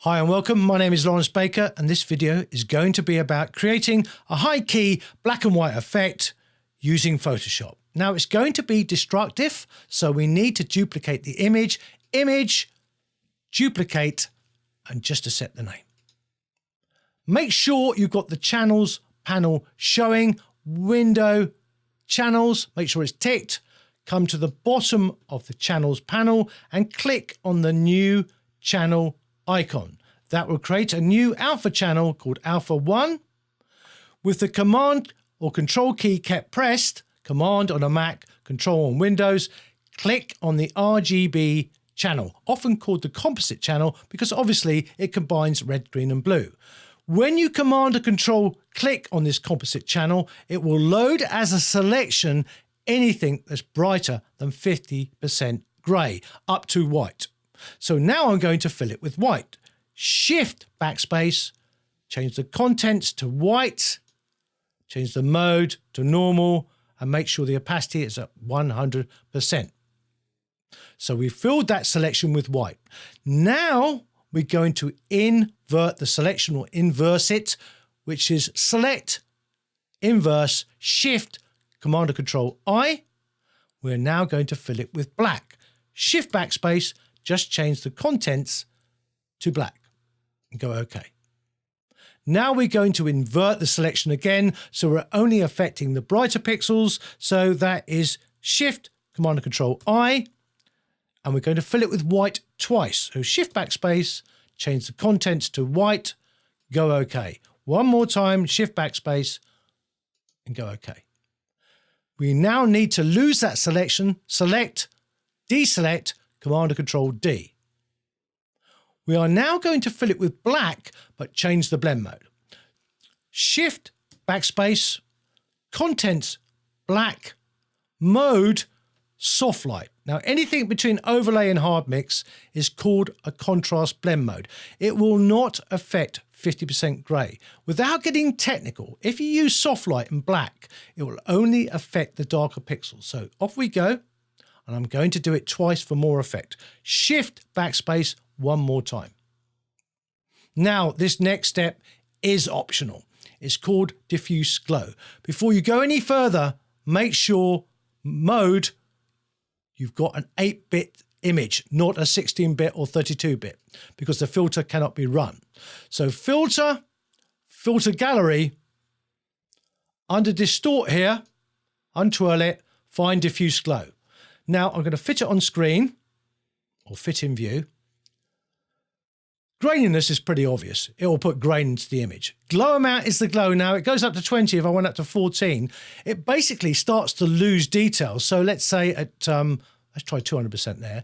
Hi and welcome, my name is Lawrence Baker and this video is going to be about creating a high key black and white effect using Photoshop. Now it's going to be destructive, so we need to duplicate the image, duplicate, and just to set the name. Make sure you've got the channels panel showing, window, channels, make sure it's ticked. Come to the bottom of the channels panel and click on the new channel icon. That will create a new alpha channel called alpha 1. With the command or control key kept pressed, command on a Mac, control on Windows, click on the RGB channel, often called the composite channel because obviously it combines red, green and blue. When you command or control click on this composite channel, it will load as a selection anything that's brighter than 50% grey up to white. So now I'm going to fill it with white. Shift backspace, change the contents to white, change the mode to normal, and make sure the opacity is at 100%. So we filled that selection with white. Now we're going to invert the selection or inverse it, which is select, inverse, shift, command or control I. We're now going to fill it with black. Shift backspace, just change the contents to black and go OK. Now we're going to invert the selection again, so we're only affecting the brighter pixels. So that is Shift, Command and Control I, and we're going to fill it with white twice. So Shift backspace, change the contents to white, go OK. One more time, Shift backspace and go OK. We now need to lose that selection, select, deselect, Command and Control D. We are now going to fill it with black, but change the blend mode. Shift, backspace, contents, black, mode, soft light. Now anything between overlay and hard mix is called a contrast blend mode. It will not affect 50% grey. Without getting technical, if you use soft light and black, it will only affect the darker pixels. So off we go. And I'm going to do it twice for more effect. Shift backspace one more time. Now this next step is optional. It's called Diffuse Glow. Before you go any further, make sure mode, you've got an 8-bit image, not a 16-bit or 32-bit, because the filter cannot be run. So filter, filter gallery, under distort here, untwirl it, find Diffuse Glow. Now I'm going to fit it on screen or fit in view. Graininess is pretty obvious. It will put grain into the image. Glow amount is the glow now. It goes up to 20. If I went up to 14, it basically starts to lose details. So let's say at, let's try 200% there.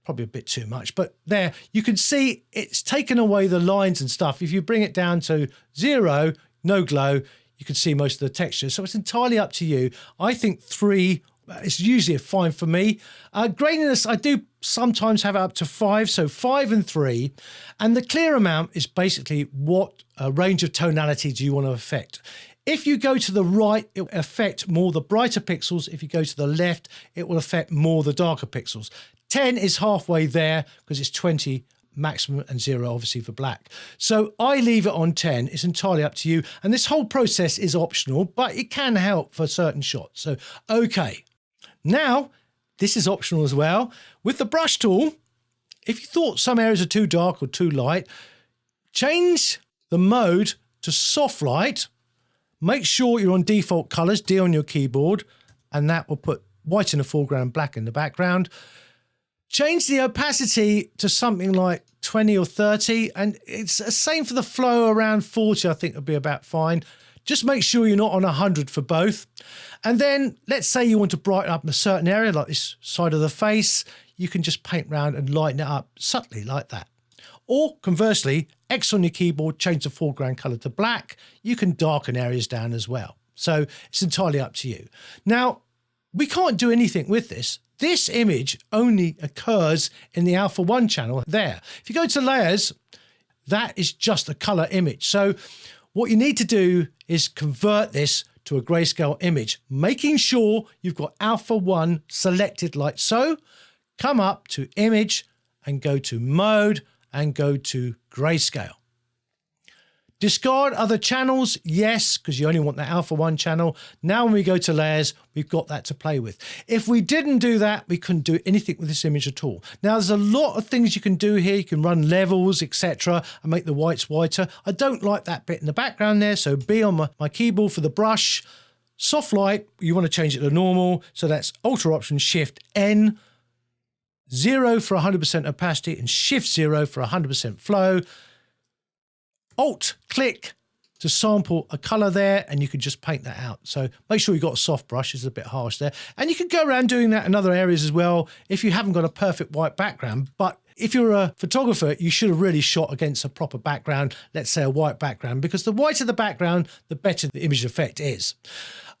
Probably a bit too much, but there you can see it's taken away the lines and stuff. If you bring it down to 0, no glow, you can see most of the texture. So it's entirely up to you. I think 3 it's usually fine for me. Graininess, I do sometimes have it up to 5, so 5 and 3. And the clear amount is basically what range of tonality do you want to affect. If you go to the right, it will affect more the brighter pixels. If you go to the left, it will affect more the darker pixels. 10 is halfway there because it's 20 maximum and 0 obviously for black. So I leave it on 10. It's entirely up to you. And this whole process is optional, but it can help for certain shots. So, okay. Now, this is optional as well. With the brush tool, if you thought some areas are too dark or too light, change the mode to soft light. Make sure you're on default colors, D on your keyboard, and that will put white in the foreground, black in the background. Change the opacity to something like 20 or 30, and it's the same for the flow, around 40, I think would be about fine. Just make sure you're not on 100 for both. And then let's say you want to brighten up a certain area like this side of the face. You can just paint around and lighten it up subtly like that. Or conversely, X on your keyboard, change the foreground color to black. You can darken areas down as well. So it's entirely up to you. Now, we can't do anything with this. This image only occurs in the Alpha 1 channel there. If you go to layers, that is just a color image. So what you need to do is convert this to a grayscale image, making sure you've got Alpha 1 selected like so. Come up to Image and go to Mode and go to Grayscale. Discard other channels, yes, because you only want the alpha 1 channel. Now when we go to layers, we've got that to play with. If we didn't do that, we couldn't do anything with this image at all. Now there's a lot of things you can do here. You can run levels, etc., and make the whites whiter. I don't like that bit in the background there, so B on my keyboard for the brush. Soft light, you want to change it to normal, so that's Alt Option Shift N, 0 for 100% opacity, and Shift 0 for 100% flow. Alt click to sample a color there, and you can just paint that out. So make sure you've got a soft brush, it's a bit harsh there. And you can go around doing that in other areas as well if you haven't got a perfect white background. But if you're a photographer, you should have really shot against a proper background, let's say a white background, because the whiter the background, the better the image effect is.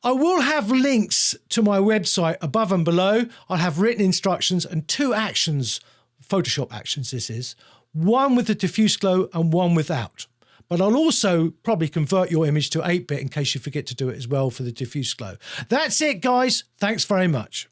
I will have links to my website above and below. I'll have written instructions and 2 actions, Photoshop actions this is, one with the diffuse glow and one without. But I'll also probably convert your image to 8-bit in case you forget to do it as well for the diffuse glow. That's it, guys. Thanks very much.